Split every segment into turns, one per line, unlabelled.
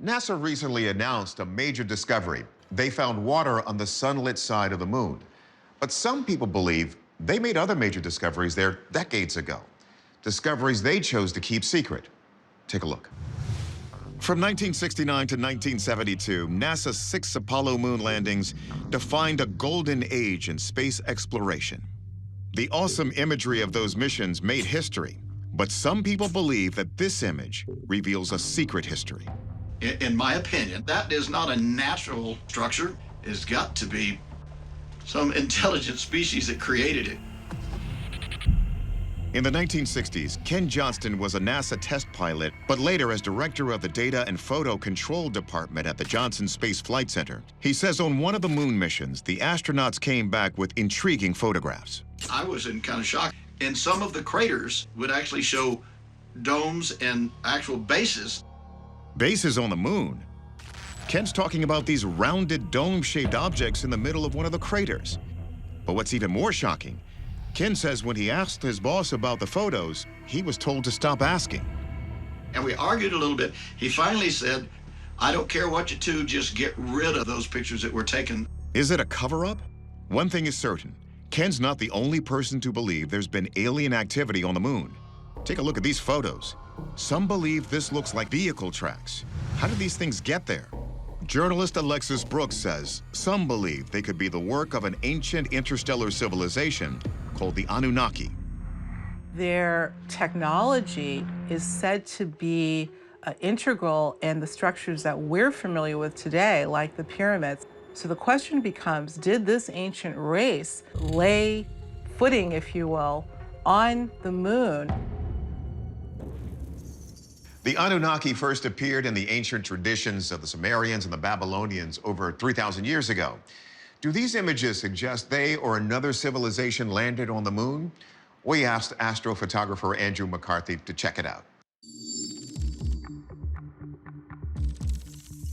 NASA recently announced a major discovery. They found water on the sunlit side of the moon. But some people believe they made other major discoveries there decades ago. Discoveries they chose to keep secret. Take a look. From 1969 to 1972, NASA's 6 Apollo moon landings defined a golden age in space exploration. The awesome imagery of those missions made history, but some people believe that this image reveals a secret history.
In my opinion, that is not a natural structure. It's got to be some intelligent species that created it.
In the 1960s, Ken Johnston was a NASA test pilot, but later as director of the Data and Photo Control Department at the Johnson Space Flight Center. He says on one of the moon missions, the astronauts came back with intriguing photographs.
I was in kind of shock. And some of the craters would actually show domes and actual bases.
Bases on the moon? Ken's talking about these rounded dome-shaped objects in the middle of one of the craters. But what's even more shocking, Ken says when he asked his boss about the photos, he was told to stop asking.
And we argued a little bit. He finally said, I don't care what you do, just get rid of those pictures that were taken.
Is it a cover-up? One thing is certain, Ken's not the only person to believe there's been alien activity on the moon. Take a look at these photos. Some believe this looks like vehicle tracks. How did these things get there? Journalist Alexis Brooks says some believe they could be the work of an ancient interstellar civilization called the Anunnaki.
Their technology is said to be integral in the structures that we're familiar with today, like the pyramids. So the question becomes, did this ancient race lay footing, if you will, on the moon?
The Anunnaki first appeared in the ancient traditions of the Sumerians and the Babylonians over 3,000 years ago. Do these images suggest they or another civilization landed on the moon? We asked astrophotographer Andrew McCarthy to check it out.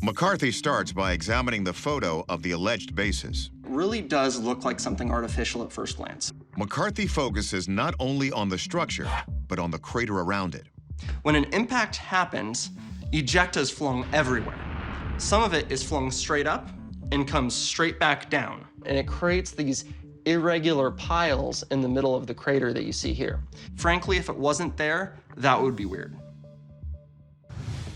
McCarthy starts by examining the photo of the alleged bases.
It really does look like something artificial at first glance.
McCarthy focuses not only on the structure, but on the crater around it.
When an impact happens, ejecta is flung everywhere. Some of it is flung straight up and comes straight back down. And it creates these irregular piles in the middle of the crater that you see here. Frankly, if it wasn't there, that would be weird.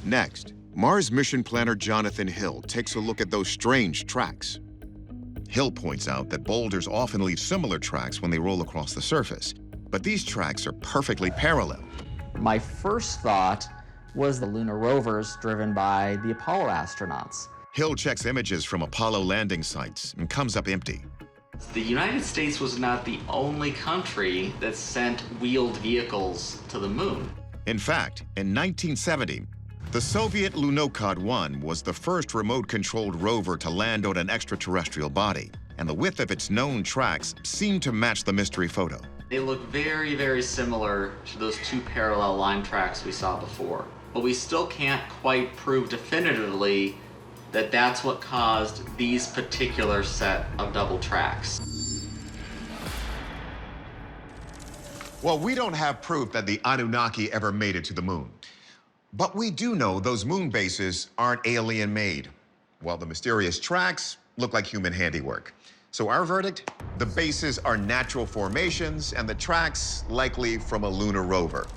Next, Mars mission planner Jonathan Hill takes a look at those strange tracks. Hill points out that boulders often leave similar tracks when they roll across the surface, but these tracks are perfectly parallel.
My first thought was the lunar rovers driven by the Apollo astronauts.
Hill checks images from Apollo landing sites and comes up empty.
The United States was not the only country that sent wheeled vehicles to the moon.
In fact, in 1970, the Soviet Lunokhod-1 was the first remote-controlled rover to land on an extraterrestrial body, and the width of its known tracks seemed to match the mystery photo.
They look very, very similar to those 2 parallel line tracks we saw before. But we still can't quite prove definitively that that's what caused these particular set of double tracks.
Well, we don't have proof that the Anunnaki ever made it to the moon. But we do know those moon bases aren't alien-made, while the mysterious tracks look like human handiwork. So our verdict? The bases are natural formations and the tracks likely from a lunar rover.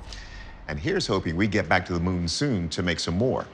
And here's hoping we get back to the moon soon to make some more.